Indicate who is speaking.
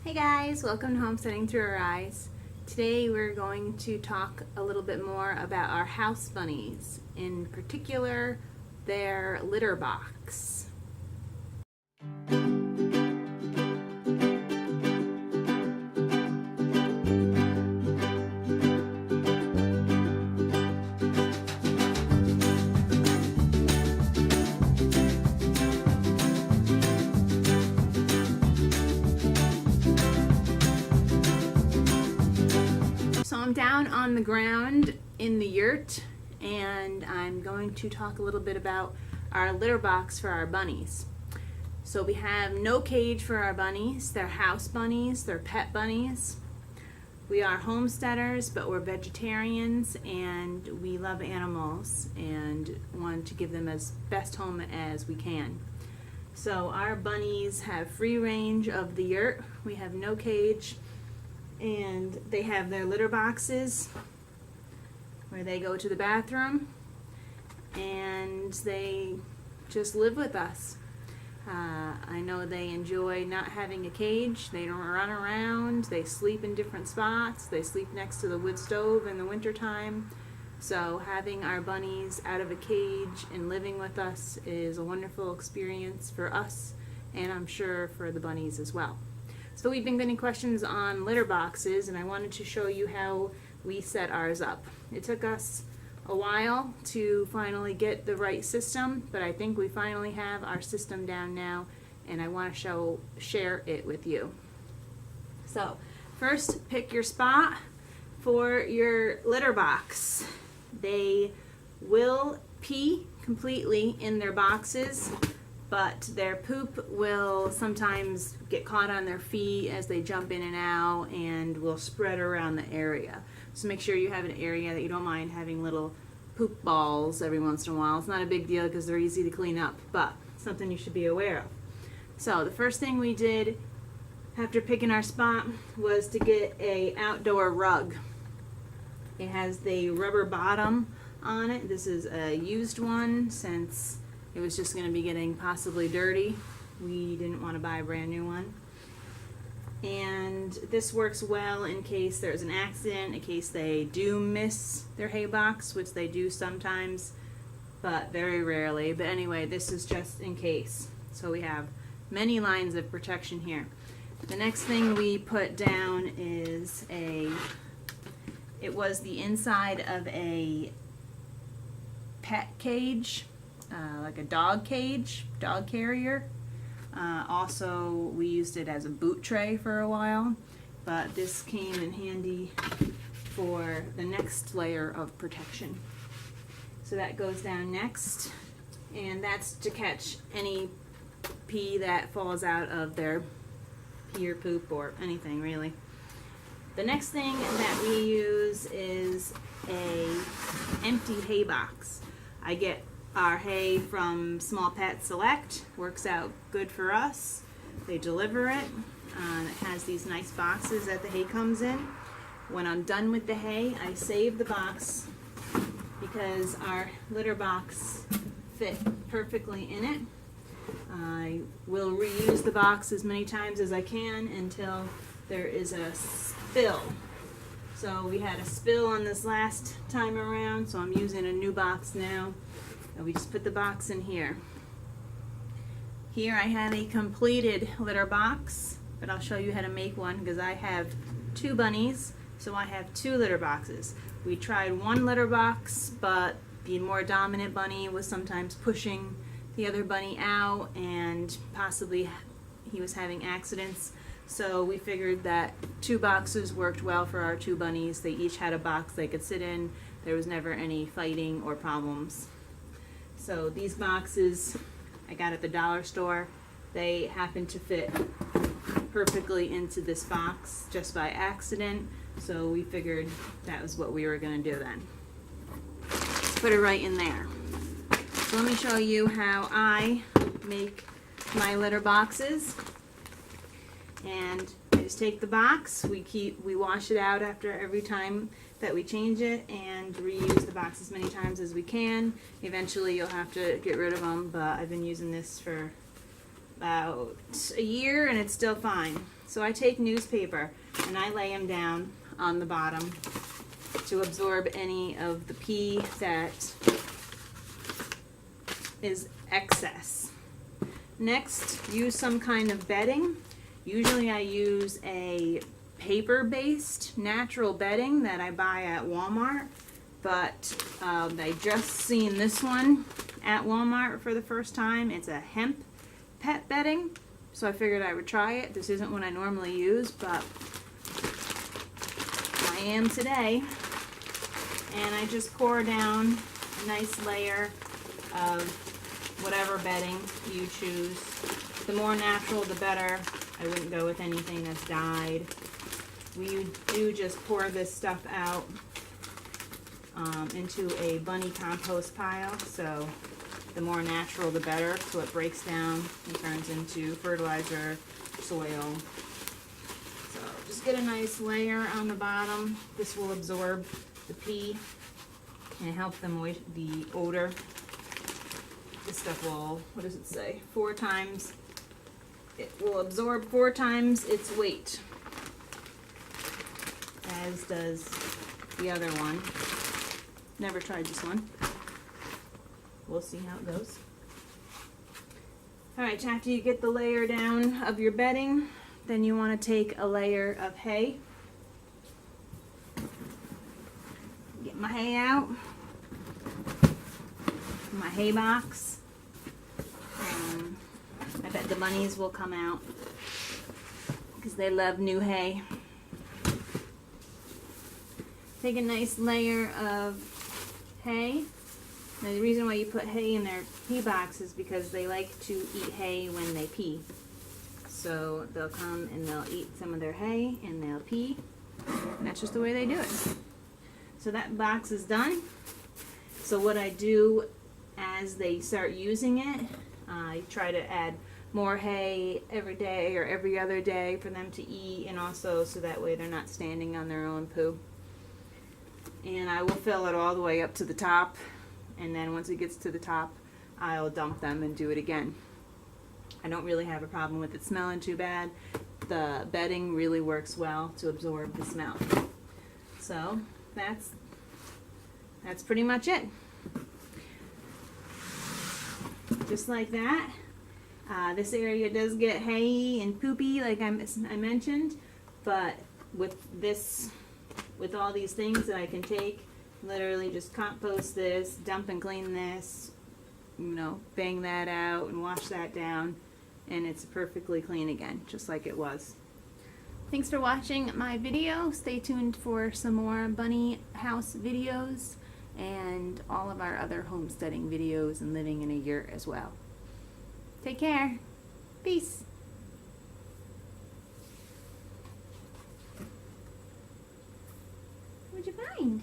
Speaker 1: Hey guys, welcome to Homesteading Through Our Eyes. Today we're going to talk a little bit more about our house bunnies, in particular their litter box. So I'm down on the ground in the yurt and I'm going to talk a little bit about our litter box for our bunnies. So we have no cage for our bunnies. They're house bunnies, they're pet bunnies. We are homesteaders, but we're vegetarians and we love animals and want to give them as best home as we can. So our bunnies have free range of the yurt. We have no cage. And they have their litter boxes where they go to the bathroom and they just live with us. I know they enjoy not having a cage. They don't run around. They sleep in different spots. They sleep next to the wood stove in the wintertime. So having our bunnies out of a cage and living with us is a wonderful experience for us, and I'm sure for the bunnies as well. So we've been getting questions on litter boxes, and I wanted to show you how we set ours up. It took us a while to finally get the right system, but I think we finally have our system down now, and I want to share it with you. So first, pick your spot for your litter box. They will pee completely in their boxes, but their poop will sometimes get caught on their feet as they jump in and out and will spread around the area. So make sure you have an area that you don't mind having little poop balls every once in a while. It's not a big deal because they're easy to clean up, but something you should be aware of. So the first thing we did after picking our spot was to get an outdoor rug. It has the rubber bottom on it. This is a used one since it was just going to be getting possibly dirty. We didn't want to buy a brand new one. And this works well in case there's an accident, in case they do miss their hay box, which they do sometimes, but very rarely. But anyway, this is just in case. So we have many lines of protection here. The next thing we put down is it was the inside of a pet cage. Like a dog cage, dog carrier. Also, we used it as a boot tray for a while, but this came in handy for the next layer of protection. So that goes down next, and that's to catch any pee that falls out of their pee or poop or anything really. The next thing that we use is a empty hay box. I get our hay from Small Pet Select, works out good for us. They deliver it. It has these nice boxes that the hay comes in. When I'm done with the hay, I save the box because our litter box fit perfectly in it. I will reuse the box as many times as I can until there is a spill. So we had a spill on this last time around, so I'm using a new box now. And we just put the box in here. Here I have a completed litter box, but I'll show you how to make one because I have two bunnies, so I have two litter boxes. We tried one litter box, but the more dominant bunny was sometimes pushing the other bunny out and possibly he was having accidents. So we figured that two boxes worked well for our two bunnies. They each had a box they could sit in. There was never any fighting or problems. So these boxes I got at the dollar store. They happen to fit perfectly into this box just by accident. So we figured that was what we were going to do then. Put it right in there. So let me show you how I make my litter boxes. And I just take the box, we wash it out after every time that we change it and reuse the box as many times as we can. Eventually you'll have to get rid of them, but I've been using this for about a year and it's still fine. So I take newspaper and I lay them down on the bottom to absorb any of the pee that is excess. Next, use some kind of bedding. Usually I use a paper-based natural bedding that I buy at Walmart, but I just seen this one at Walmart for the first time. It's a hemp pet bedding, so I figured I would try it. This isn't one I normally use, but I am today. And I just pour down a nice layer of whatever bedding you choose. The more natural, the better. I wouldn't go with anything that's dyed. We do just pour this stuff out into a bunny compost pile, so the more natural the better, so it breaks down and turns into fertilizer, soil. So just get a nice layer on the bottom. This will absorb the pee and help the odor. This stuff will, what does it say? 4 times, it will absorb 4 times its weight, as does the other one. Never tried this one. We'll see how it goes. Alright, after you get the layer down of your bedding, then you want to take a layer of hay. Get my hay out. My hay box. I bet the bunnies will come out because they love new hay. Take a nice layer of hay. Now, the reason why you put hay in their pee box is because they like to eat hay when they pee. So they'll come and they'll eat some of their hay and they'll pee. And that's just the way they do it. So that box is done. So what I do as they start using it, I try to add more hay every day or every other day for them to eat, and also so that way they're not standing on their own poo. And I will fill it all the way up to the top, and then once it gets to the top, I'll dump them and do it again. I don't really have a problem with it smelling too bad. The bedding really works well to absorb the smell. So that's pretty much it. Just like that. This area does get hay and poopy, like I mentioned, but with all these things that I can take, literally just compost this, dump and clean this, bang that out and wash that down, and it's perfectly clean again, just like it was. Thanks for watching my video. Stay tuned for some more bunny house videos and all of our other homesteading videos and living in a yurt as well. Take care. Peace. What'd you find?